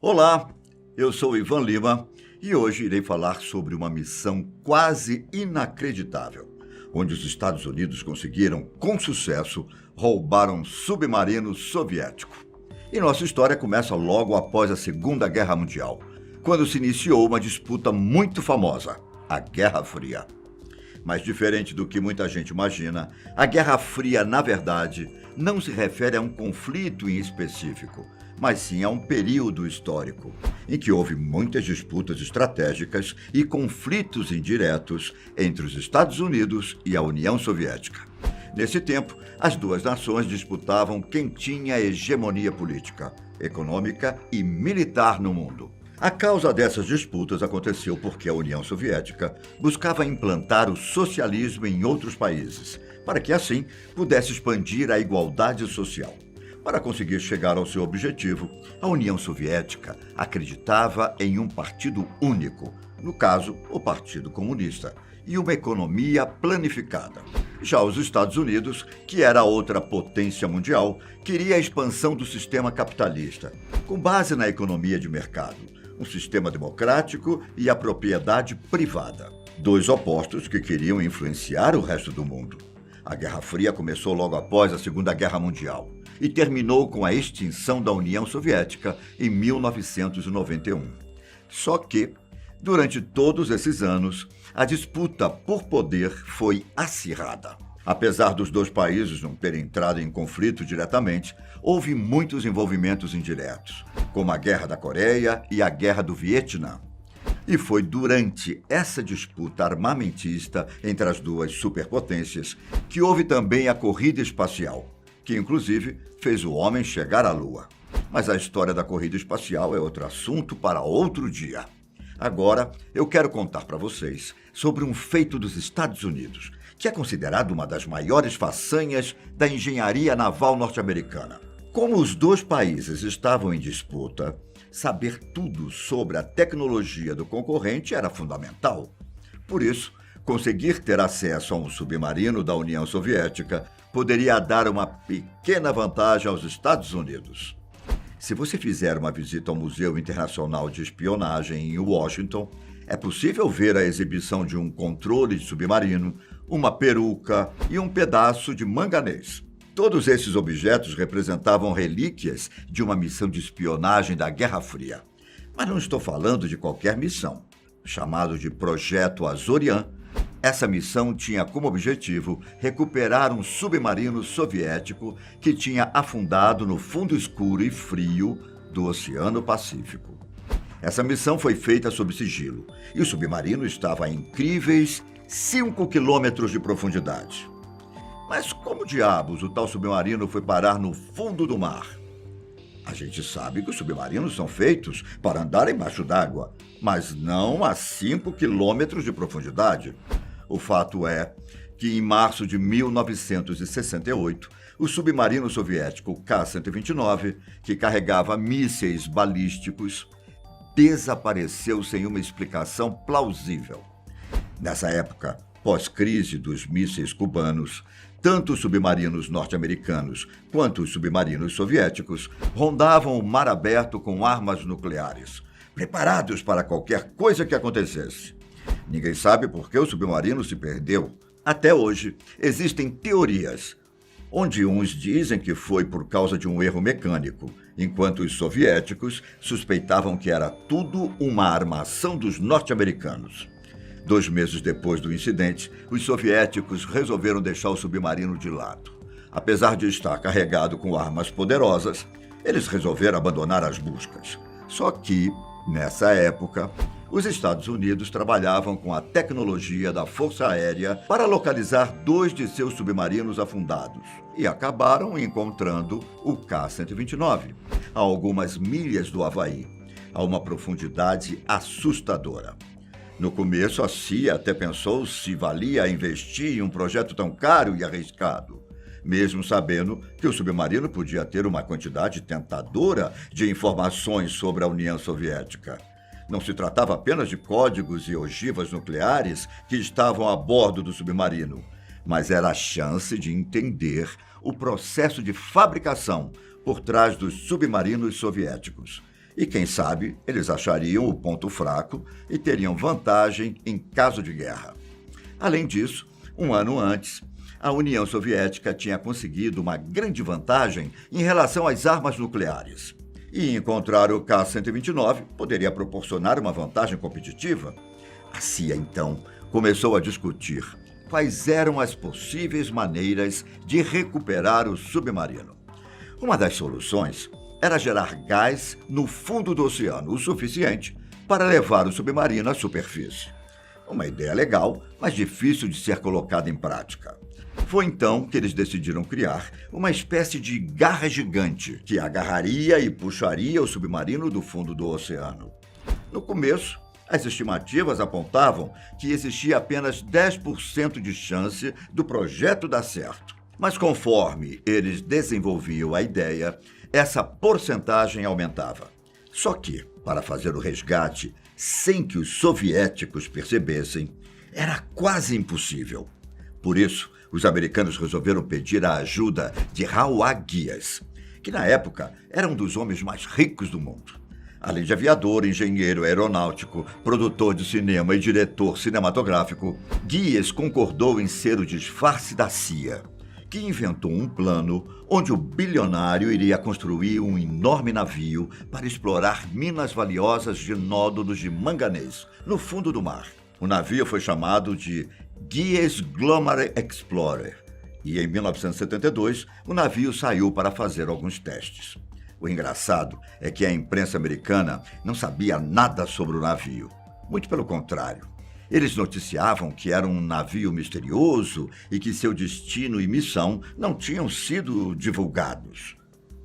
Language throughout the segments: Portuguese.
Olá, eu sou Ivan Lima e hoje irei falar sobre uma missão quase inacreditável, onde os Estados Unidos conseguiram, com sucesso, roubar um submarino soviético. E nossa história começa logo após a Segunda Guerra Mundial, quando se iniciou uma disputa muito famosa, a Guerra Fria. Mas diferente do que muita gente imagina, a Guerra Fria, na verdade, não se refere a um conflito em específico, mas sim a um período histórico, em que houve muitas disputas estratégicas e conflitos indiretos entre os Estados Unidos e a União Soviética. Nesse tempo, as duas nações disputavam quem tinha hegemonia política, econômica e militar no mundo. A causa dessas disputas aconteceu porque a União Soviética buscava implantar o socialismo em outros países, para que assim pudesse expandir a igualdade social. Para conseguir chegar ao seu objetivo, a União Soviética acreditava em um partido único, no caso, o Partido Comunista, e uma economia planificada. Já os Estados Unidos, que era outra potência mundial, queria a expansão do sistema capitalista, com base na economia de mercado, um sistema democrático e a propriedade privada. Dois opostos que queriam influenciar o resto do mundo. A Guerra Fria começou logo após a Segunda Guerra Mundial e terminou com a extinção da União Soviética em 1991. Só que, durante todos esses anos, a disputa por poder foi acirrada. Apesar dos dois países não terem entrado em conflito diretamente, houve muitos envolvimentos indiretos, como a Guerra da Coreia e a Guerra do Vietnã. E foi durante essa disputa armamentista entre as duas superpotências que houve também a corrida espacial, que inclusive fez o homem chegar à Lua. Mas a história da corrida espacial é outro assunto para outro dia. Agora, eu quero contar para vocês sobre um feito dos Estados Unidos, que é considerado uma das maiores façanhas da engenharia naval norte-americana. Como os dois países estavam em disputa, saber tudo sobre a tecnologia do concorrente era fundamental. Por isso, conseguir ter acesso a um submarino da União Soviética poderia dar uma pequena vantagem aos Estados Unidos. Se você fizer uma visita ao Museu Internacional de Espionagem em Washington, é possível ver a exibição de um controle de submarino, uma peruca e um pedaço de manganês. Todos esses objetos representavam relíquias de uma missão de espionagem da Guerra Fria. Mas não estou falando de qualquer missão. Chamado de Projeto Azorian, essa missão tinha como objetivo recuperar um submarino soviético que tinha afundado no fundo escuro e frio do Oceano Pacífico. Essa missão foi feita sob sigilo e o submarino estava a incríveis 5 quilômetros de profundidade. Mas como diabos o tal submarino foi parar no fundo do mar? A gente sabe que os submarinos são feitos para andar embaixo d'água, mas não a 5 quilômetros de profundidade. O fato é que, em março de 1968, o submarino soviético K-129, que carregava mísseis balísticos, desapareceu sem uma explicação plausível. Nessa época, pós-crise dos mísseis cubanos, tanto os submarinos norte-americanos quanto os submarinos soviéticos rondavam o mar aberto com armas nucleares, preparados para qualquer coisa que acontecesse. Ninguém sabe por que o submarino se perdeu. Até hoje, existem teorias, onde uns dizem que foi por causa de um erro mecânico, enquanto os soviéticos suspeitavam que era tudo uma armação dos norte-americanos. 2 meses depois do incidente, os soviéticos resolveram deixar o submarino de lado. Apesar de estar carregado com armas poderosas, eles resolveram abandonar as buscas. Só que, nessa época, os Estados Unidos trabalhavam com a tecnologia da Força Aérea para localizar 2 de seus submarinos afundados e acabaram encontrando o K-129, a algumas milhas do Havaí, a uma profundidade assustadora. No começo, a CIA até pensou se valia investir em um projeto tão caro e arriscado, mesmo sabendo que o submarino podia ter uma quantidade tentadora de informações sobre a União Soviética. Não se tratava apenas de códigos e ogivas nucleares que estavam a bordo do submarino, mas era a chance de entender o processo de fabricação por trás dos submarinos soviéticos. E quem sabe eles achariam o ponto fraco e teriam vantagem em caso de guerra. Além disso, um ano antes, a União Soviética tinha conseguido uma grande vantagem em relação às armas nucleares. E encontrar o K-129 poderia proporcionar uma vantagem competitiva. A CIA, então, começou a discutir quais eram as possíveis maneiras de recuperar o submarino. Uma das soluções era gerar gás no fundo do oceano, o suficiente para levar o submarino à superfície. Uma ideia legal, mas difícil de ser colocada em prática. Foi então que eles decidiram criar uma espécie de garra gigante que agarraria e puxaria o submarino do fundo do oceano. No começo, as estimativas apontavam que existia apenas 10% de chance do projeto dar certo. Mas conforme eles desenvolviam a ideia, essa porcentagem aumentava. Só que, para fazer o resgate sem que os soviéticos percebessem, era quase impossível. Por isso, os americanos resolveram pedir a ajuda de Howard Gies, que na época era um dos homens mais ricos do mundo. Além de aviador, engenheiro aeronáutico, produtor de cinema e diretor cinematográfico, Gies concordou em ser o disfarce da CIA, que inventou um plano onde o bilionário iria construir um enorme navio para explorar minas valiosas de nódulos de manganês no fundo do mar. O navio foi chamado de Gies Glomar Explorer e, em 1972, o navio saiu para fazer alguns testes. O engraçado é que a imprensa americana não sabia nada sobre o navio. Muito pelo contrário. Eles noticiavam que era um navio misterioso e que seu destino e missão não tinham sido divulgados.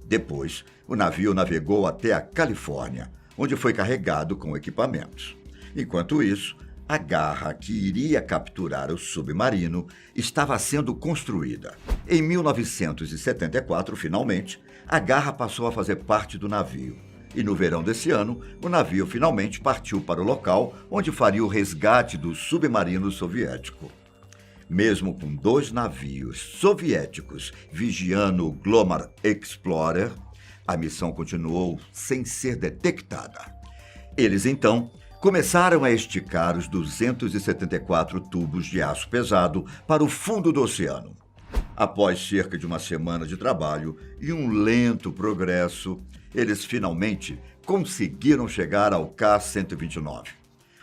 Depois, o navio navegou até a Califórnia, onde foi carregado com equipamentos. Enquanto isso, a garra que iria capturar o submarino estava sendo construída. Em 1974, finalmente, a garra passou a fazer parte do navio. E no verão desse ano, o navio finalmente partiu para o local onde faria o resgate do submarino soviético. Mesmo com 2 navios soviéticos vigiando o Glomar Explorer, a missão continuou sem ser detectada. Eles, então, começaram a esticar os 274 tubos de aço pesado para o fundo do oceano. Após cerca de uma semana de trabalho e um lento progresso, eles finalmente conseguiram chegar ao K-129.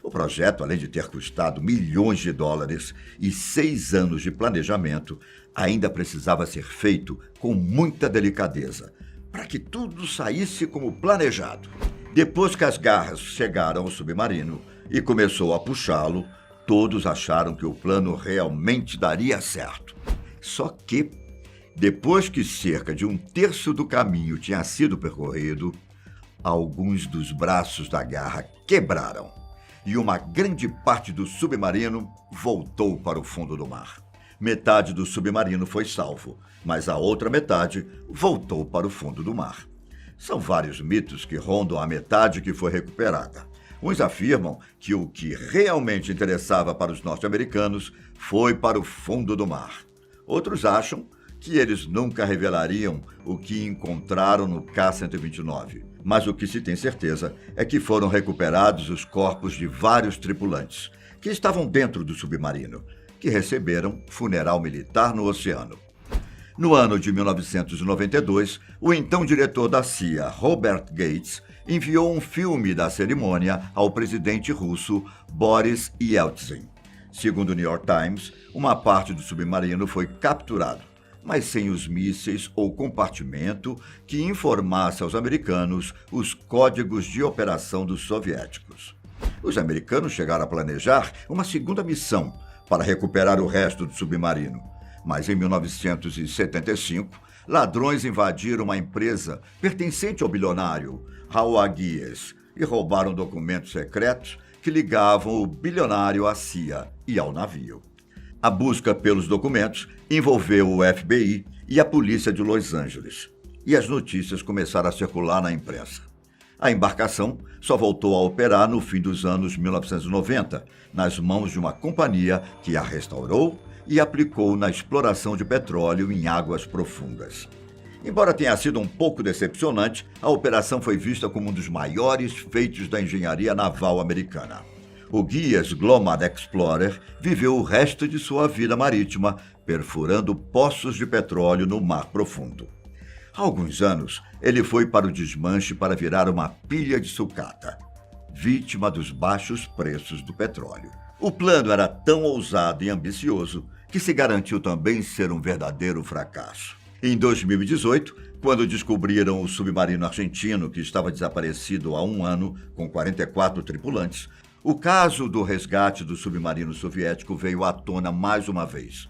O projeto, além de ter custado milhões de dólares e 6 anos de planejamento, ainda precisava ser feito com muita delicadeza, para que tudo saísse como planejado. Depois que as garras chegaram ao submarino e começou a puxá-lo, todos acharam que o plano realmente daria certo. Só que, depois que cerca de 1/3 do caminho tinha sido percorrido, alguns dos braços da garra quebraram e uma grande parte do submarino voltou para o fundo do mar. Metade do submarino foi salvo, mas a outra metade voltou para o fundo do mar. São vários mitos que rondam a metade que foi recuperada. Uns afirmam que o que realmente interessava para os norte-americanos foi para o fundo do mar. Outros acham que eles nunca revelariam o que encontraram no K-129. Mas o que se tem certeza é que foram recuperados os corpos de vários tripulantes que estavam dentro do submarino, que receberam funeral militar no oceano. No ano de 1992, o então diretor da CIA, Robert Gates, enviou um filme da cerimônia ao presidente russo Boris Yeltsin. Segundo o New York Times, uma parte do submarino foi capturado, mas sem os mísseis ou compartimento que informasse aos americanos os códigos de operação dos soviéticos. Os americanos chegaram a planejar uma segunda missão para recuperar o resto do submarino, mas em 1975, ladrões invadiram uma empresa pertencente ao bilionário Howard Gies e roubaram documentos secretos que ligavam o bilionário à CIA e ao navio. A busca pelos documentos envolveu o FBI e a polícia de Los Angeles, e as notícias começaram a circular na imprensa. A embarcação só voltou a operar no fim dos anos 1990, nas mãos de uma companhia que a restaurou e aplicou na exploração de petróleo em águas profundas. Embora tenha sido um pouco decepcionante, a operação foi vista como um dos maiores feitos da engenharia naval americana. O Guias Glomar Explorer viveu o resto de sua vida marítima, perfurando poços de petróleo no mar profundo. Há alguns anos, ele foi para o desmanche para virar uma pilha de sucata, vítima dos baixos preços do petróleo. O plano era tão ousado e ambicioso que se garantiu também ser um verdadeiro fracasso. Em 2018, quando descobriram o submarino argentino que estava desaparecido há um ano com 44 tripulantes, o caso do resgate do submarino soviético veio à tona mais uma vez.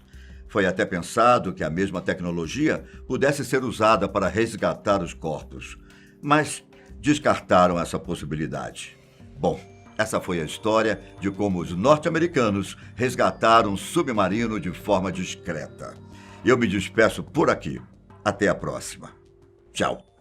Foi até pensado que a mesma tecnologia pudesse ser usada para resgatar os corpos, mas descartaram essa possibilidade. Bom, essa foi a história de como os norte-americanos resgataram um submarino de forma discreta. Eu me despeço por aqui. Até a próxima. Tchau.